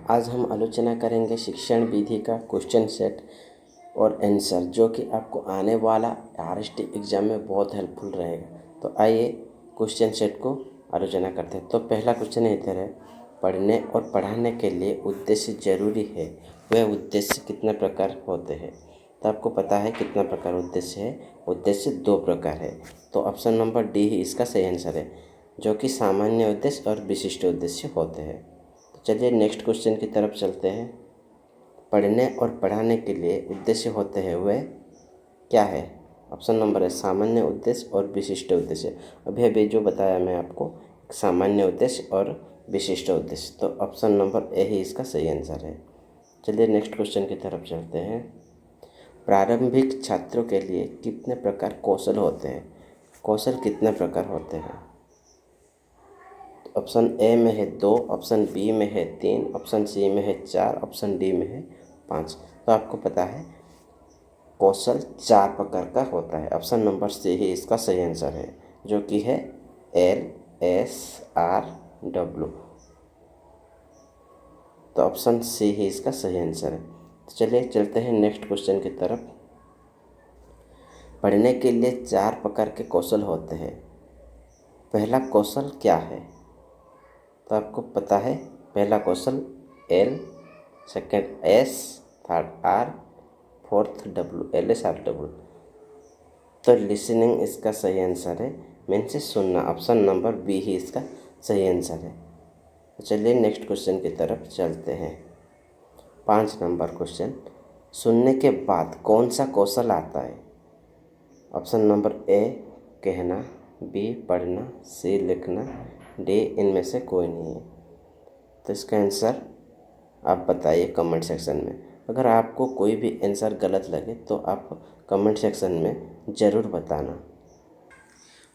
आज हम आलोचना करेंगे शिक्षण विधि का क्वेश्चन सेट और आंसर, जो कि आपको आने वाला आरएसटी एग्ज़ाम में बहुत हेल्पफुल रहेगा। तो आइए क्वेश्चन सेट को आलोचना करते हैं। तो पहला क्वेश्चन इधर है, पढ़ने और पढ़ाने के लिए उद्देश्य जरूरी है, वह उद्देश्य कितने प्रकार होते हैं। तो आपको पता है कितना प्रकार उद्देश्य है। उद्देश्य 2 प्रकार है। तो ऑप्शन नंबर डी ही इसका सही आंसर है, जो कि सामान्य उद्देश्य और विशिष्ट उद्देश्य होते हैं। तो चलिए नेक्स्ट क्वेश्चन की तरफ चलते हैं। पढ़ने और पढ़ाने के लिए उद्देश्य होते हैं, वह क्या है। ऑप्शन नंबर है सामान्य उद्देश्य और विशिष्ट उद्देश्य। अभी अभी जो बताया मैं आपको, सामान्य उद्देश्य और विशिष्ट उद्देश्य। तो ऑप्शन नंबर ए ही इसका सही आंसर है। चलिए नेक्स्ट क्वेश्चन की तरफ चलते हैं। प्रारंभिक छात्रों के लिए कितने प्रकार कौशल होते हैं। कौशल कितने प्रकार होते हैं। ऑप्शन ए में है 2, ऑप्शन बी में है 3, ऑप्शन सी में है 4, ऑप्शन डी में है 5। तो आपको पता है कौशल 4 प्रकार का होता है। ऑप्शन नंबर सी ही इसका सही आंसर है, जो कि है LSRW। तो ऑप्शन सी ही इसका सही आंसर है। तो चलिए चलते हैं नेक्स्ट क्वेश्चन की तरफ। पढ़ने के लिए 4 प्रकार के कौशल होते हैं, पहला कौशल क्या है। तो आपको पता है पहला कौशल L, second S, third R, fourth W, LSRW। तो लिसनिंग इसका सही आंसर है, मीन से सुनना। ऑप्शन नंबर बी ही इसका सही आंसर है। तो चलिए नेक्स्ट क्वेश्चन की तरफ चलते हैं। 5 नंबर क्वेश्चन, सुनने के बाद कौन सा कौशल आता है। ऑप्शन नंबर ए कहना, बी पढ़ना, सी लिखना, डी इनमें से कोई नहीं है। तो इसका आंसर आप बताइए कमेंट सेक्शन में। अगर आपको कोई भी आंसर गलत लगे तो आप कमेंट सेक्शन में ज़रूर बताना।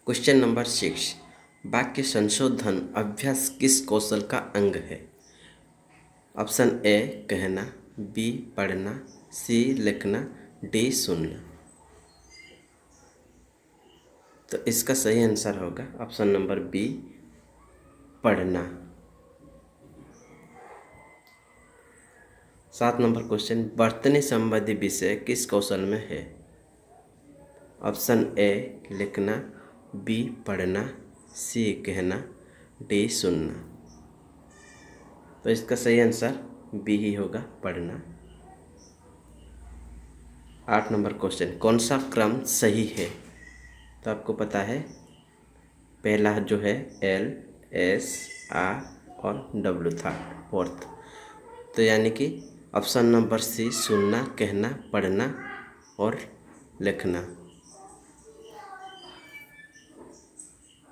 क्वेश्चन नंबर 6, वाक्य संशोधन अभ्यास किस कौशल का अंग है। ऑप्शन ए कहना, बी पढ़ना, सी लिखना, डी सुनना। तो इसका सही आंसर होगा ऑप्शन नंबर बी पढ़ना। 7 नंबर क्वेश्चन, वर्तनी संबंधी विषय किस कौशल में है। ऑप्शन ए लिखना, बी पढ़ना, सी कहना, डी सुनना। तो इसका सही आंसर बी ही होगा, पढ़ना। 8 नंबर क्वेश्चन, कौन सा क्रम सही है। तो आपको पता है पहला जो है LSR और W था फोर्थ। तो यानी कि ऑप्शन नंबर सी सुनना, कहना, पढ़ना और लिखना।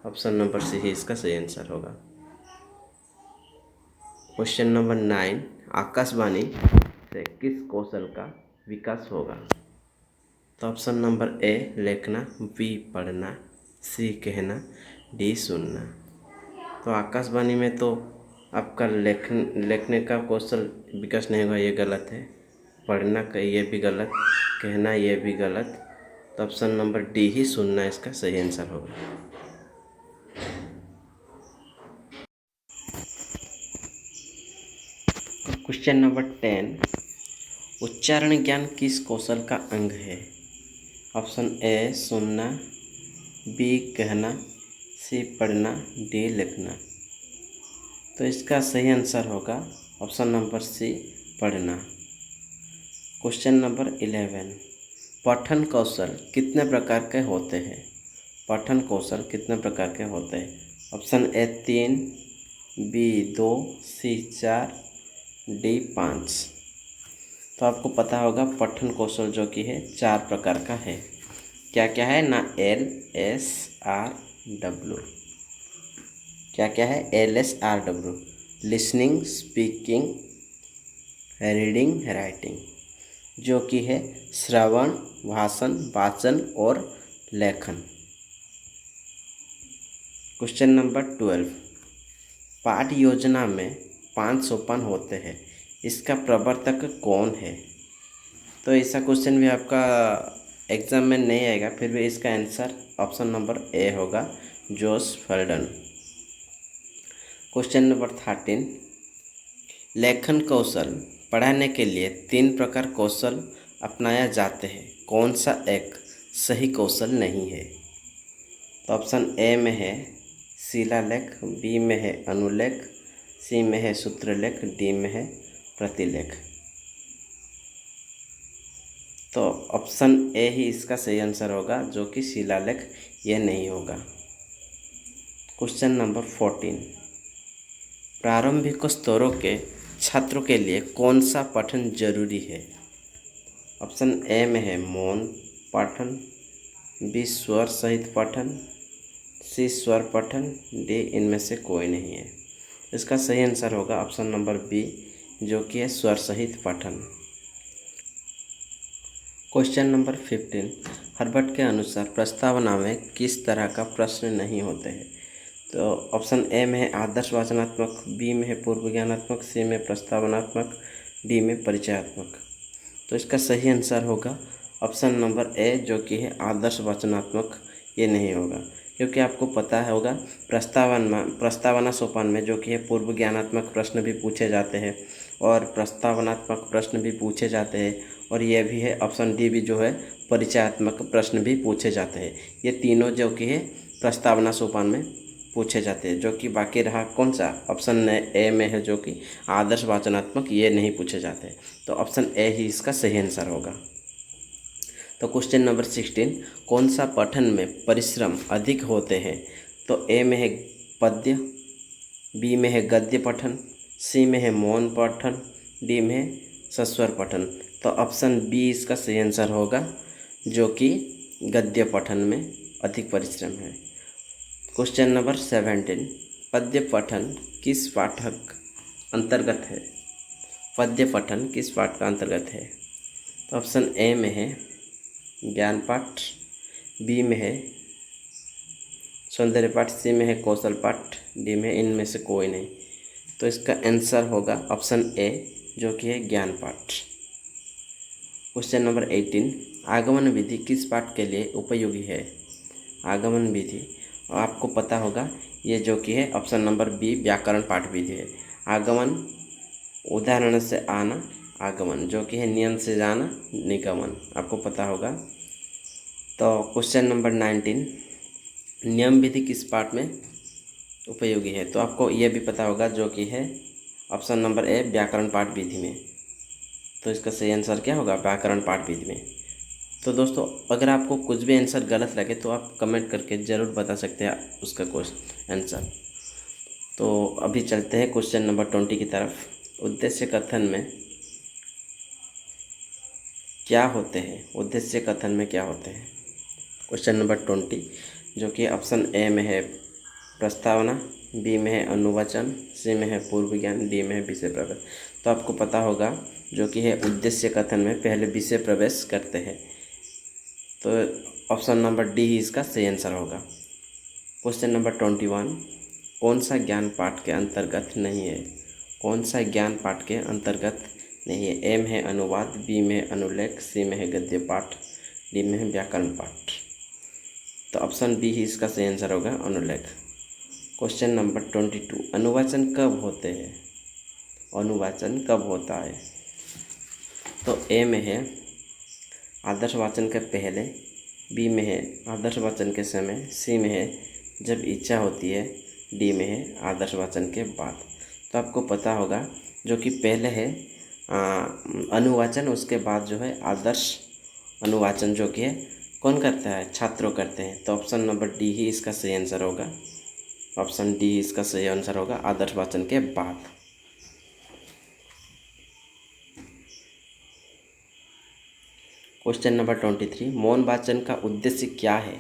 ऑप्शन नंबर सी ही इसका सही आंसर होगा। क्वेश्चन नंबर 9, आकाशवाणी से किस कौशल का विकास होगा। तो ऑप्शन नंबर ए लिखना, बी पढ़ना, सी कहना, डी सुनना। तो आकाशवाणी में तो आपका लिखने का कौशल विकास नहीं होगा, ये गलत है। पढ़ना का ये भी गलत, कहना ये भी गलत। तो ऑप्शन नंबर डी ही सुनना इसका सही आंसर होगा। क्वेश्चन नंबर 10, उच्चारण ज्ञान किस कौशल का अंग है। ऑप्शन ए सुनना, बी कहना, सी पढ़ना, डी लिखना। तो इसका सही आंसर होगा ऑप्शन नंबर सी पढ़ना। क्वेश्चन नंबर 11, पठन कौशल कितने प्रकार के होते हैं। पठन कौशल कितने प्रकार के होते हैं। Option A 3, B 2, C 4, D 5। तो आपको पता होगा पठन कौशल जो कि है 4 प्रकार का है। क्या क्या है ना, LSRW। क्या क्या है LSRW, listening, speaking, reading, writing, जो कि है श्रवण, भाषण, वाचन और लेखन। क्वेश्चन नंबर 12, पाठ योजना में 5 सोपान होते हैं, इसका प्रवर्तक कौन है। तो ऐसा क्वेश्चन भी आपका एग्ज़ाम में नहीं आएगा, फिर भी इसका आंसर ऑप्शन नंबर ए होगा, जोस फर्डन। क्वेश्चन नंबर 13, लेखन कौशल पढ़ाने के लिए 3 प्रकार कौशल अपनाया जाते हैं, कौन सा एक सही कौशल नहीं है? तो ऑप्शन ए में है शिलालेख, बी में है अनुलेख, सी में है सूत्रलेख, डी में है प्रतिलेख। तो ऑप्शन ए ही इसका सही आंसर होगा, जो कि शिलालेख ये नहीं होगा। क्वेश्चन नंबर 14, प्रारंभिक स्तरों के छात्रों के लिए कौन सा पठन जरूरी है? ऑप्शन ए में है मौन पठन, बी स्वर सहित पठन, सी स्वर पठन, डी इनमें से कोई नहीं है। इसका सही आंसर होगा ऑप्शन नंबर बी, जो कि है स्वर सहित पठन। क्वेश्चन नंबर 15, हर्बर्ट के अनुसार प्रस्तावना में किस तरह का प्रश्न नहीं होते हैं? तो ऑप्शन ए में है आदर्शवाचनात्मक, बी में है पूर्व ज्ञानात्मक, सी में प्रस्तावनात्मक, डी में परिचयात्मक। तो इसका सही आंसर होगा ऑप्शन नंबर ए, जो कि है आदर्शवाचनात्मक। ये नहीं होगा, क्योंकि आपको पता होगा प्रस्तावना सोपान में जो कि है पूर्व ज्ञानात्मक प्रश्न भी पूछे जाते हैं और प्रस्तावनात्मक प्रश्न भी पूछे जाते हैं, और ये भी है ऑप्शन डी भी जो है परिचयात्मक प्रश्न भी पूछे जाते हैं। ये तीनों जो कि है प्रस्तावना सोपान में पूछे जाते हैं, जो कि बाकी रहा कौन सा ऑप्शन ए में है, जो कि आदर्शवाचनात्मक, ये नहीं पूछे जाते। तो ऑप्शन ए ही इसका सही आंसर होगा। तो क्वेश्चन नंबर 16, कौन सा पठन में परिश्रम अधिक होते हैं? तो ए में है पद्य, बी में है गद्य पठन, सी में है मौन पठन, डी में है सस्वर पठन। तो ऑप्शन बी इसका सही आंसर होगा, जो कि गद्य पठन में अधिक परिश्रम है। क्वेश्चन नंबर 17, पद्य पठन किस पाठक अंतर्गत है? पद्य पठन किस पाठ का अंतर्गत है? तो ऑप्शन ए में है ज्ञान पाठ, बी में है सौंदर्य पाठ, सी में है कौशल पाठ, डी में इनमें से कोई नहीं। तो इसका आंसर होगा ऑप्शन ए, जो कि है ज्ञान पाठ। क्वेश्चन नंबर 18, आगमन विधि किस पाठ के लिए उपयोगी है? आगमन विधि आपको पता होगा, ये जो कि है ऑप्शन नंबर बी व्याकरण पाठ विधि है। आगमन उदाहरण से आना आगमन, जो कि है नियम से जाना निगमन, आपको पता होगा। तो क्वेश्चन नंबर 19, नियम विधि किस पाठ में उपयोगी है? तो आपको ये भी पता होगा, जो कि है ऑप्शन नंबर ए व्याकरण पाठ विधि में। तो इसका सही आंसर क्या होगा? व्याकरण पाठ विधि में। तो दोस्तों, अगर आपको कुछ भी आंसर गलत लगे तो आप कमेंट करके ज़रूर बता सकते हैं उसका क्वेश्चन आंसर। तो अभी चलते हैं क्वेश्चन नंबर 20 की तरफ। उद्देश्य कथन में क्या होते हैं? उद्देश्य कथन में क्या होते हैं? क्वेश्चन नंबर 20, जो कि ऑप्शन ए में है प्रस्तावना, बी में है अनुवाचन, सी में है पूर्व ज्ञान, डी में है विषय प्रवेश। तो आपको पता होगा, जो कि है उद्देश्य कथन में पहले विषय प्रवेश करते हैं। तो ऑप्शन नंबर डी ही इसका सही आंसर होगा। क्वेश्चन नंबर 21, कौन सा ज्ञान पाठ के अंतर्गत नहीं है? कौन सा ज्ञान पाठ के अंतर्गत नहीं है? ए में है अनुवाद, बी में है अनुलेख, सी में है गद्य पाठ, डी में है व्याकरण पाठ। तो ऑप्शन बी ही इसका सही आंसर होगा, अनुलेख। क्वेश्चन नंबर 22, अनुवाचन कब होते हैं? अनुवाचन कब होता है? तो ए में है आदर्श वाचन के पहले, बी में है आदर्श वाचन के समय, सी में है जब इच्छा होती है, डी में है आदर्श वाचन के बाद। तो आपको पता होगा, जो कि पहले है अनुवाचन, उसके बाद जो है आदर्श अनुवाचन, जो कि है कौन करता है? छात्रों करते हैं। तो ऑप्शन नंबर डी ही इसका सही आंसर होगा। ऑप्शन डी इसका सही आंसर होगा, आदर्श वाचन के बाद। क्वेश्चन नंबर 23, मौन वाचन का उद्देश्य क्या है?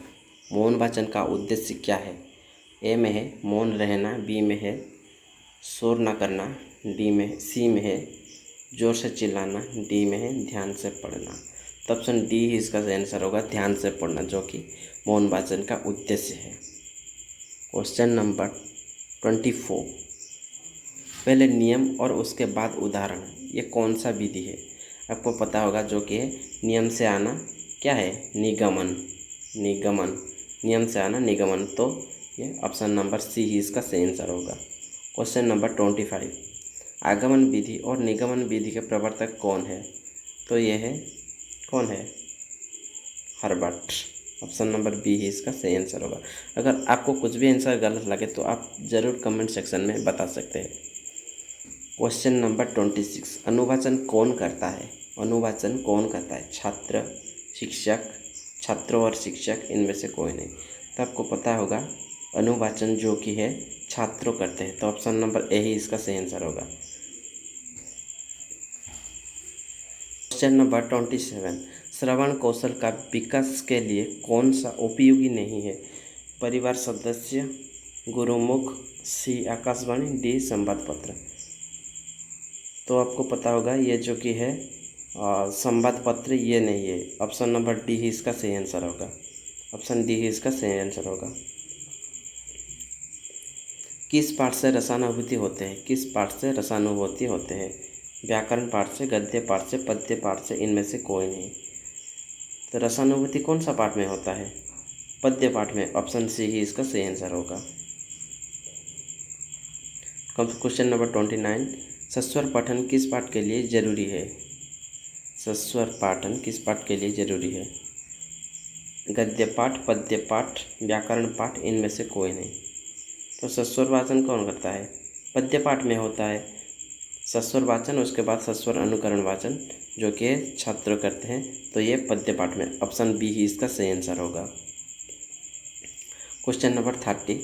मौन वाचन का उद्देश्य क्या है? ए में है मौन रहना, बी में है शोर न करना, डी में सी में है जोर से चिल्लाना, डी में है ध्यान से पढ़ना। तो ऑप्शन डी ही इसका सही आंसर होगा, ध्यान से पढ़ना, जो कि मौन वाचन का उद्देश्य है। क्वेश्चन नंबर 24, पहले नियम और उसके बाद उदाहरण, ये कौन सा विधि है? आपको पता होगा, जो कि नियम से आना क्या है? निगमन। निगमन, नियम से आना निगमन। तो ये ऑप्शन नंबर सी ही इसका सही आंसर होगा। क्वेश्चन नंबर 25, आगमन विधि और निगमन विधि के प्रवर्तक कौन है? तो ये है, कौन है? हर्बर्ट। ऑप्शन नंबर बी ही इसका सही आंसर होगा। अगर आपको कुछ भी आंसर गलत लगे तो आप ज़रूर कमेंट सेक्शन में बता सकते हैं। क्वेश्चन नंबर 26, अनुवाचन कौन करता है? अनुवाचन कौन करता है? छात्र, शिक्षक, छात्र और शिक्षक, इनमें से कोई नहीं। तो आपको पता होगा अनुवाचन जो कि है छात्रों करते हैं, तो ऑप्शन नंबर ए ही इसका सही आंसर होगा। क्वेश्चन नंबर 27, श्रवण कौशल का विकास के लिए कौन सा उपयोगी नहीं है? परिवार सदस्य, गुरुमुख, सी आकाशवाणी, डी संवाद पत्र। तो आपको पता होगा ये जो कि है संवाद पत्र, ये नहीं है। ऑप्शन नंबर डी ही इसका सही आंसर होगा। ऑप्शन डी ही इसका सही आंसर होगा। किस पाठ से रसानुभूति होते हैं? किस पाठ से रसानुभूति होते हैं? व्याकरण पाठ से, गद्य पाठ से, पद्य पाठ से, इनमें से कोई नहीं। तो रसानुभूति कौन सा पाठ में होता है? पद्य पाठ में। ऑप्शन सी ही इसका सही आंसर होगा। क्वेश्चन नंबर 29, सस्वर पठन किस पाठ के लिए जरूरी है? सस्वर पाठन किस पाठ के लिए जरूरी है? गद्य पाठ, पद्य पाठ, व्याकरण पाठ, इनमें से कोई नहीं। तो सस्वर वाचन कौन करता है? पद्य पाठ में होता है सस्वर वाचन, उसके बाद सस्वर अनुकरण वाचन जो कि छात्र करते हैं, तो ये पद्य पाठ में। ऑप्शन बी ही इसका सही आंसर होगा। क्वेश्चन नंबर 30,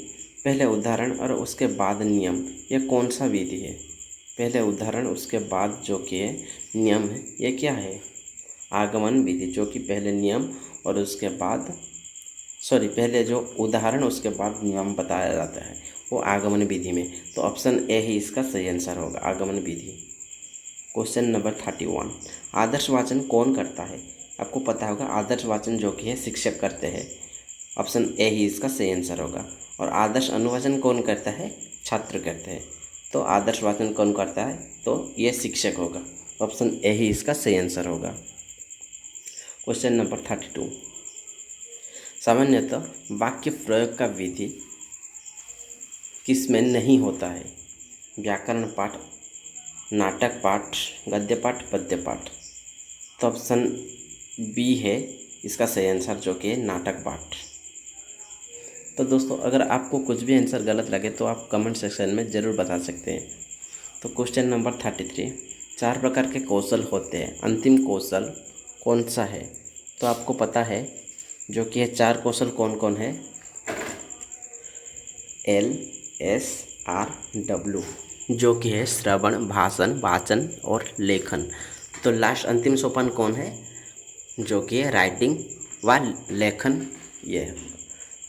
पहले उदाहरण और उसके बाद नियम, यह कौन सा विधि है? पहले उदाहरण उसके बाद जो कि नियम है, ये क्या है? आगमन विधि, जो कि पहले नियम और उसके बाद पहले जो उदाहरण उसके बाद नियम बताया जाता है वो आगमन विधि में। तो ऑप्शन ए ही इसका सही आंसर होगा, आगमन विधि। क्वेश्चन नंबर 31, आदर्श वाचन कौन करता है? आपको पता होगा आदर्श वाचन जो कि है शिक्षक करते हैं। ऑप्शन ए ही इसका सही आंसर होगा। और आदर्श अनुवाचन कौन करता है? छात्र करते हैं। तो आदर्श वाचन कौन करता है? तो ये शिक्षक होगा। ऑप्शन ए ही इसका सही आंसर होगा। क्वेश्चन नंबर 32, सामान्यतः वाक्य प्रयोग का विधि किसमें नहीं होता है? व्याकरण पाठ, नाटक पाठ, गद्य पाठ, पद्य पाठ। तो ऑप्शन बी है इसका सही आंसर, जो कि नाटक पाठ। तो दोस्तों अगर आपको कुछ भी आंसर गलत लगे तो आप कमेंट सेक्शन में ज़रूर बता सकते हैं। तो क्वेश्चन नंबर 33, 4 प्रकार के कौशल होते हैं, अंतिम कौशल कौन सा है? तो आपको पता है जो कि है 4 कौशल कौन कौन है? LSRW, जो कि है श्रवण, भाषण, वाचन और लेखन। तो लास्ट अंतिम सोपान कौन है? जो कि है राइटिंग व लेखन, ये है।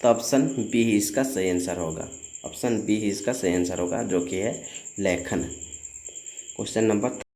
तो ऑप्शन बी ही इसका सही आंसर होगा। ऑप्शन बी ही इसका सही आंसर होगा, जो कि है लेखन। Question number